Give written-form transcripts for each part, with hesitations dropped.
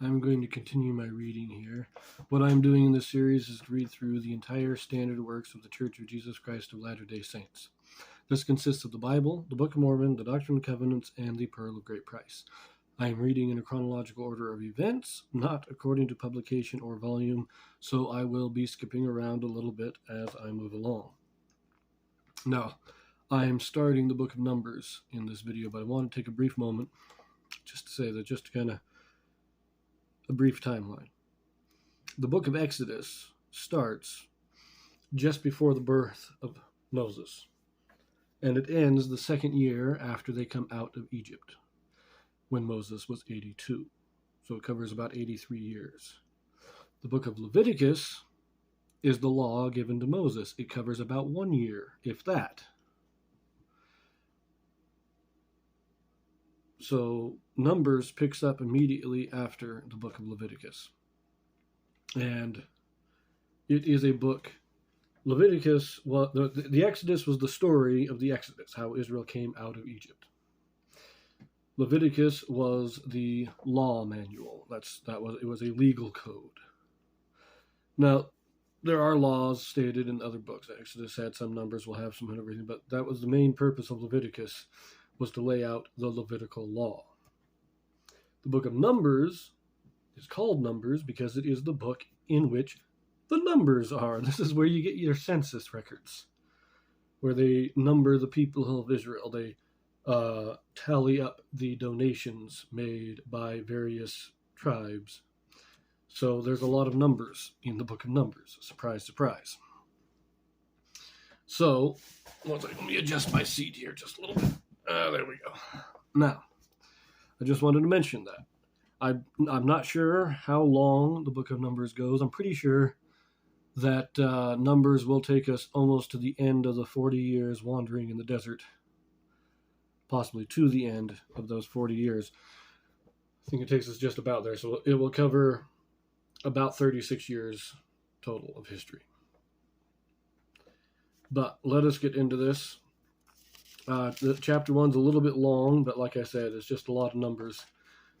I'm going to continue my reading here. What I'm doing in this series is to read through the entire standard works of the Church of Jesus Christ of Latter-day Saints. This consists of the Bible, the Book of Mormon, the Doctrine and Covenants, and the Pearl of Great Price. I am reading in a chronological order of events, not according to publication or volume, so I will be skipping around a little bit as I move along. Now, I am starting the Book of Numbers in this video, but I want to take a brief moment just to say that, just kind of a brief timeline. The Book of Exodus starts just before the birth of Moses, and it ends the second year after they come out of Egypt, when Moses was 82. So it covers about 83 years. The Book of Leviticus is the law given to Moses. It covers about 1 year, if that. So Numbers picks up immediately after the Book of Leviticus. And it is a book. Leviticus, well, the Exodus was the story of the Exodus, how Israel came out of Egypt. Leviticus was the law manual. It was a legal code. Now, there are laws stated in other books. Exodus had some, Numbers will have some and everything, but that was the main purpose of Leviticus, was to lay out the Levitical law. The Book of Numbers is called Numbers because it is the book in which the numbers are. This is where you get your census records, where they number the people of Israel. They tally up the donations made by various tribes. So there's a lot of numbers in the Book of Numbers. Surprise, surprise. So, let me adjust my seat here just a little bit. There we go. Now, I just wanted to mention that. I'm not sure how long the Book of Numbers goes. I'm pretty sure that Numbers will take us almost to the end of the 40 years wandering in the desert. Possibly to the end of those 40 years. I think it takes us just about there. So it will cover about 36 years total of history. But let us get into this. The chapter 1's a little bit long, but like I said, it's just a lot of numbers.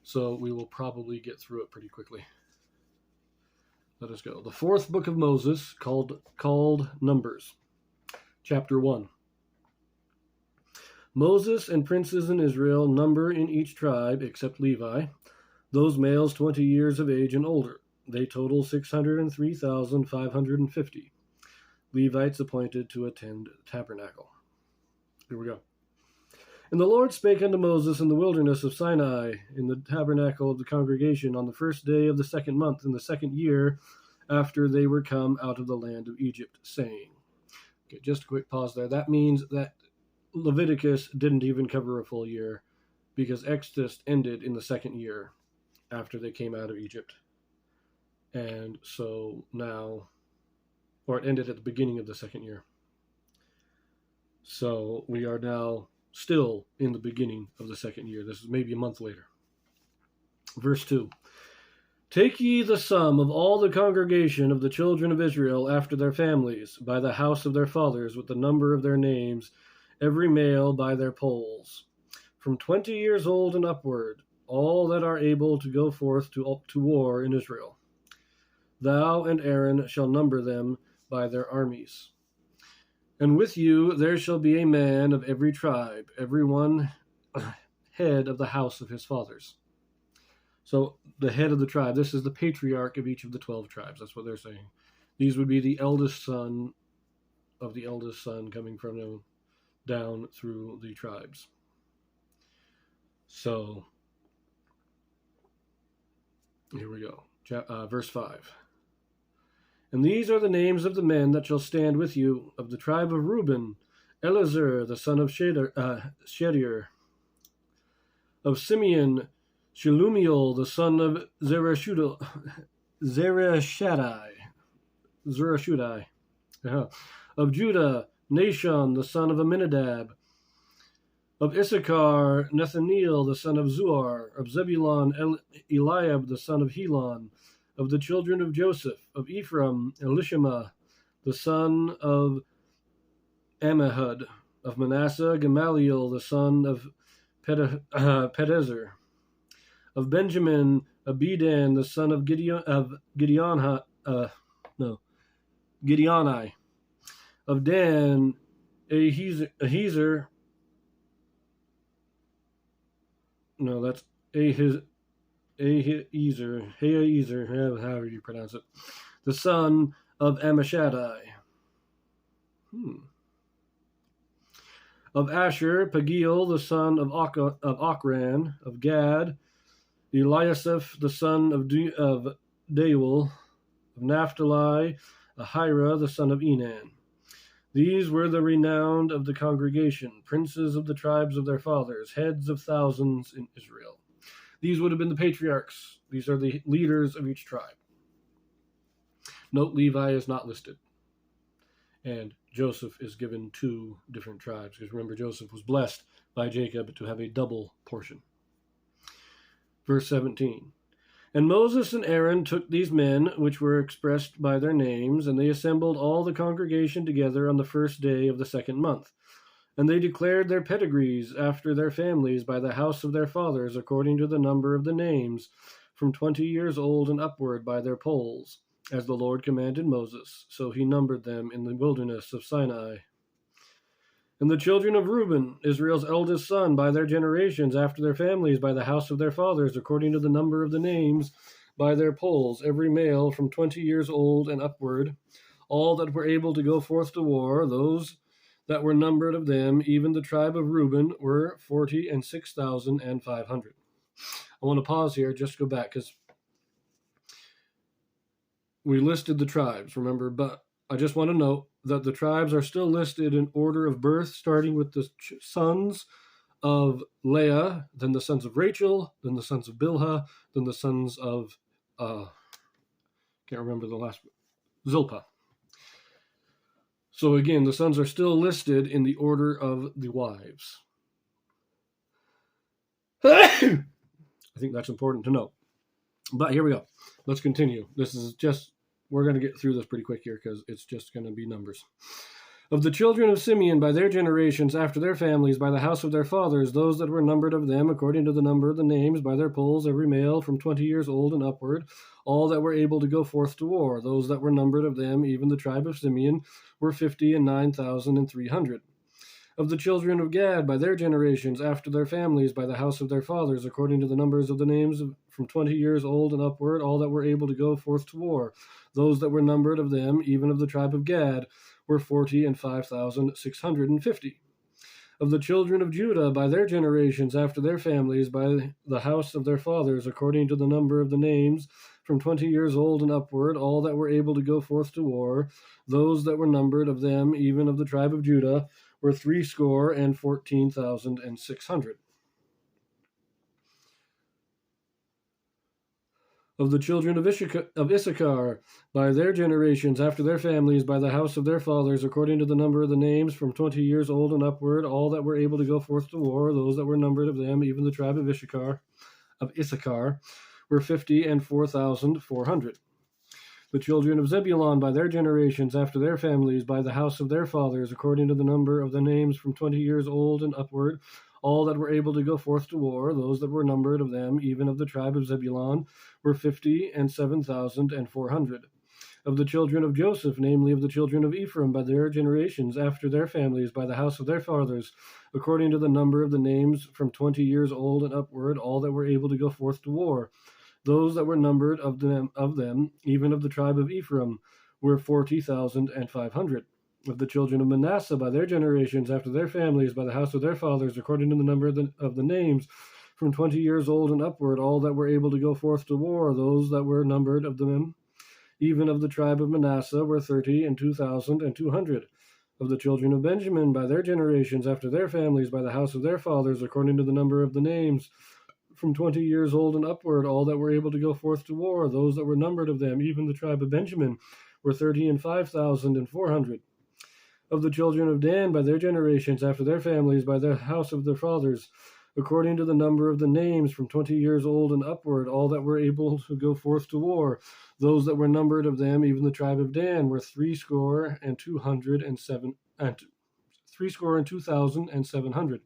So we will probably get through it pretty quickly. Let us go. The fourth book of Moses, called Numbers. Chapter 1. Moses and princes in Israel number in each tribe, except Levi, those males 20 years of age and older. They total 603,550. Levites appointed to attend the tabernacle. Here we go. And the Lord spake unto Moses in the wilderness of Sinai, in the tabernacle of the congregation, on the first day of the second month, in the second year after they were come out of the land of Egypt, saying. Okay, just a quick pause there. That means that Leviticus didn't even cover a full year, because Exodus ended in the second year after they came out of Egypt. And so now, or it ended at the beginning of the second year. So we are now still in the beginning of the second year. This is maybe a month later. Verse 2. Take ye the sum of all the congregation of the children of Israel after their families, by the house of their fathers, with the number of their names, every male by their polls, from 20 years old and upward, all that are able to go forth to war in Israel. Thou and Aaron shall number them by their armies. And with you there shall be a man of every tribe, every one head of the house of his fathers. So the head of the tribe, this is the patriarch of each of the 12 tribes. That's what they're saying. These would be the eldest son of the eldest son coming from them down through the tribes. So here we go. Verse 5. And these are the names of the men that shall stand with you, of the tribe of Reuben, Elazar, the son of Shedeur, of Simeon, Shelumiel, the son of Zerashudai, of Judah, Nashon, the son of Amminadab, of Issachar, Nathaniel, the son of Zuar, of Zebulun, Eliab, the son of Helon, of the children of Joseph, of Ephraim, Elishama, the son of Ammihud, of Manasseh, Gamaliel, the son of Pedezer, Of Benjamin, Abidan, the son of Gideoni. Of Dan, Ahiezer. No, that's Ahiezer, however you pronounce it. The son of Ammishaddai. Of Asher, Pagiel, the son of Ochran. Of Gad, Eliasaph, the son of Deuel. Of Naphtali, Ahira, the son of Enan. These were the renowned of the congregation, princes of the tribes of their fathers, heads of thousands in Israel. These would have been the patriarchs. These are the leaders of each tribe. Note, Levi is not listed. And Joseph is given 2 different tribes, because remember, Joseph was blessed by Jacob to have a double portion. Verse 17. And Moses and Aaron took these men, which were expressed by their names, and they assembled all the congregation together on the 1st day of the 2nd month. And they declared their pedigrees after their families by the house of their fathers, according to the number of the names, from 20 years old and upward by their polls, as the Lord commanded Moses. So he numbered them in the wilderness of Sinai. And the children of Reuben, Israel's eldest son, by their generations, after their families, by the house of their fathers, according to the number of the names, by their polls, every male from 20 years old and upward, all that were able to go forth to war, those that were numbered of them, even the tribe of Reuben, were 46,500. I want to pause here, just go back, because we listed the tribes, remember, but I just want to note that the tribes are still listed in order of birth, starting with the sons of Leah, then the sons of Rachel, then the sons of Bilhah, then the sons of, can't remember the last one, Zilpah. So again, the sons are still listed in the order of the wives. I think that's important to note. But here we go. Let's continue. We're going to get through this pretty quick here because it's just going to be numbers. Of the children of Simeon by their generations, after their families, by the house of their fathers, those that were numbered of them, according to the number of the names, by their polls, every male from 20 years old and upward, all that were able to go forth to war, those that were numbered of them, even the tribe of Simeon, were 59,300. Of the children of Gad by their generations, after their families, by the house of their fathers, according to the numbers of the names, from 20 years old and upward, all that were able to go forth to war, those that were numbered of them, even of the tribe of Gad, were 45,650. Of the children of Judah by their generations, after their families, by the house of their fathers, according to the number of the names, from 20 years old and upward, all that were able to go forth to war, those that were numbered of them, even of the tribe of Judah, were 14,600. Of the children of Issachar, by their generations, after their families, by the house of their fathers, according to the number of the names, from 20 years old and upward, all that were able to go forth to war, those that were numbered of them, even the tribe of Issachar, were 54,400. The children of Zebulun by their generations, after their families, by the house of their fathers, according to the number of the names, from 20 years old and upward, all that were able to go forth to war, those that were numbered of them, even of the tribe of Zebulun, were 57,400. Of the children of Joseph, namely of the children of Ephraim, by their generations, after their families, by the house of their fathers, according to the number of the names, from 20 years old and upward, all that were able to go forth to war, those that were numbered of them, even of the tribe of Ephraim, were 40,500. Of the children of Manasseh by their generations, after their families, by the house of their fathers, according to the number of the names, from 20 years old and upward, all that were able to go forth to war, those that were numbered of them, even of the tribe of Manasseh, were 32,200. Of the children of Benjamin by their generations, after their families, by the house of their fathers, according to the number of the names, from 20 years old and upward, all that were able to go forth to war, those that were numbered of them, even the tribe of Benjamin, were 35,400. Of the children of Dan by their generations, after their families, by the house of their fathers, according to the number of the names, from 20 years old and upward, all that were able to go forth to war, those that were numbered of them, even the tribe of Dan, were 2,700.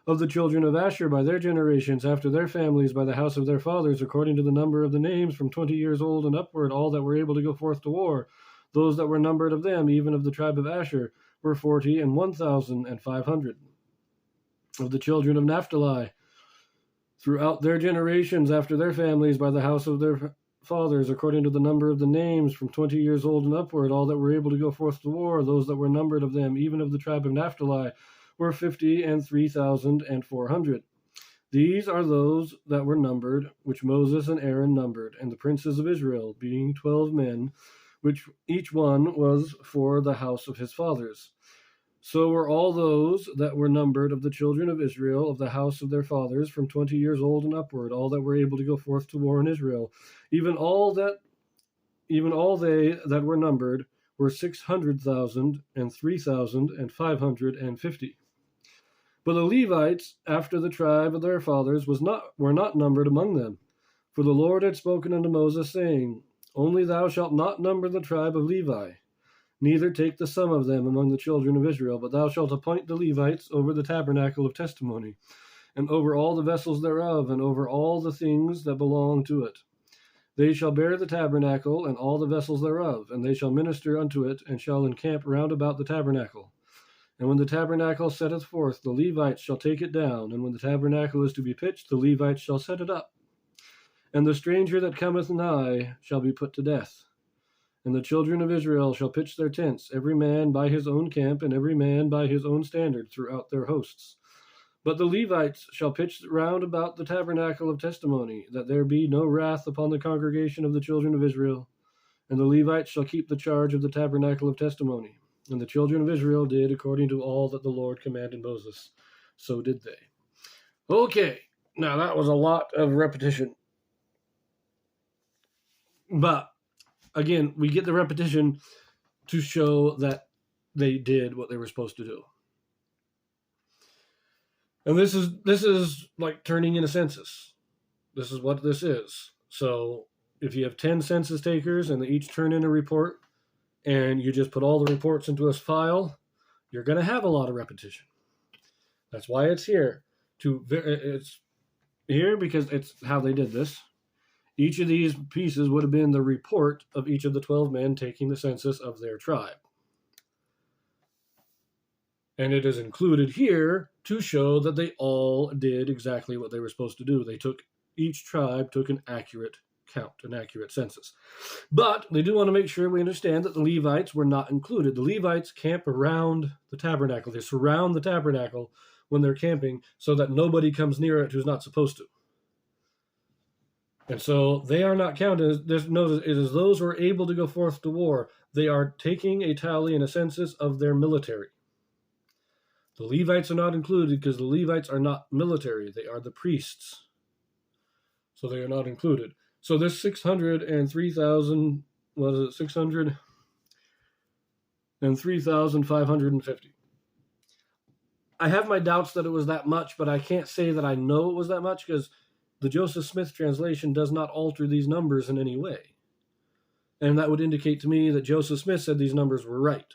Of the children of Asher by their generations, after their families, by the house of their fathers, according to the number of the names, from 20 years old and upward, all that were able to go forth to war, those that were numbered of them, even of the tribe of Asher, were 40 and 1,500. Of the children of Naphtali, throughout their generations, after their families, by the house of their fathers, according to the number of the names, from 20 years old and upward, all that were able to go forth to war, those that were numbered of them, even of the tribe of Naphtali, were 50 and 3,400. These are those that were numbered, which Moses and Aaron numbered, and the princes of Israel, being 12 men, which each one was for the house of his fathers. So were all those that were numbered of the children of Israel, of the house of their fathers, from 20 years old and upward, all that were able to go forth to war in Israel. Even all they that were numbered were 600,000 and 3,550. But the Levites, after the tribe of their fathers, were not numbered among them. For the Lord had spoken unto Moses, saying, Only thou shalt not number the tribe of Levi, neither take the sum of them among the children of Israel, but thou shalt appoint the Levites over the tabernacle of testimony, and over all the vessels thereof, and over all the things that belong to it. They shall bear the tabernacle and all the vessels thereof, and they shall minister unto it, and shall encamp round about the tabernacle. And when the tabernacle setteth forth, the Levites shall take it down, and when the tabernacle is to be pitched, the Levites shall set it up. And the stranger that cometh nigh shall be put to death. And the children of Israel shall pitch their tents, every man by his own camp, and every man by his own standard throughout their hosts. But the Levites shall pitch round about the tabernacle of testimony, that there be no wrath upon the congregation of the children of Israel. And the Levites shall keep the charge of the tabernacle of testimony. And the children of Israel did according to all that the Lord commanded Moses. So did they. Okay, now that was a lot of repetition. But, again, we get the repetition to show that they did what they were supposed to do. And this is like turning in a census. This is what this is. So if you have 10 census takers and they each turn in a report, and you just put all the reports into a file, you're going to have a lot of repetition. That's why it's here. It's here because it's how they did this. Each of these pieces would have been the report of each of the 12 men taking the census of their tribe. And it is included here to show that they all did exactly what they were supposed to do. Each tribe took an accurate count, an accurate census. But they do want to make sure we understand that the Levites were not included. The Levites camp around the tabernacle. They surround the tabernacle when they're camping so that nobody comes near it who's not supposed to. And so they are not counted. Notice it is those who are able to go forth to war. They are taking a tally and a census of their military. The Levites are not included because the Levites are not military. They are the priests. So they are not included. So this 603,000, what is it, 603,550. I have my doubts that it was that much, but I can't say that I know it was that much because the Joseph Smith translation does not alter these numbers in any way. And that would indicate to me that Joseph Smith said these numbers were right.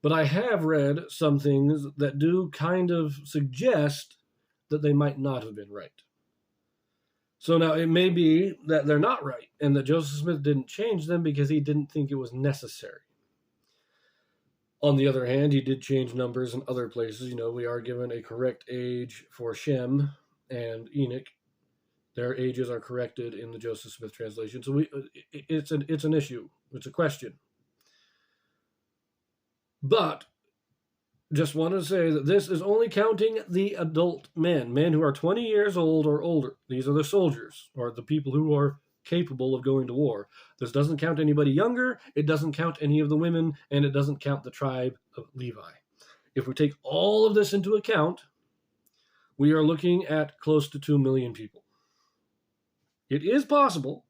But I have read some things that do kind of suggest that they might not have been right. So now it may be that they're not right and that Joseph Smith didn't change them because he didn't think it was necessary. On the other hand, he did change numbers in other places. We are given a correct age for Shem and Enoch. Their ages are corrected in the Joseph Smith translation. So it's an issue. It's a question. But just want to say that this is only counting the adult men who are 20 years old or older. These are the soldiers, or the people who are capable of going to war. This doesn't count anybody younger, it doesn't count any of the women, and it doesn't count the tribe of Levi. If we take all of this into account, we are looking at close to 2 million people. It is possible,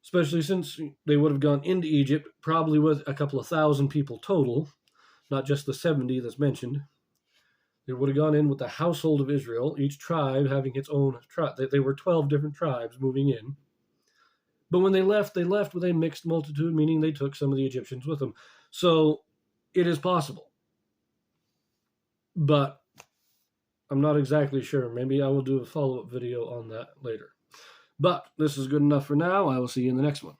especially since they would have gone into Egypt probably with a couple of thousand people total, not just the 70 that's mentioned. They would have gone in with the household of Israel, each tribe having its own tribe. They were 12 different tribes moving in. But when they left with a mixed multitude, meaning they took some of the Egyptians with them. So it is possible. But I'm not exactly sure. Maybe I will do a follow-up video on that later. But this is good enough for now. I will see you in the next one.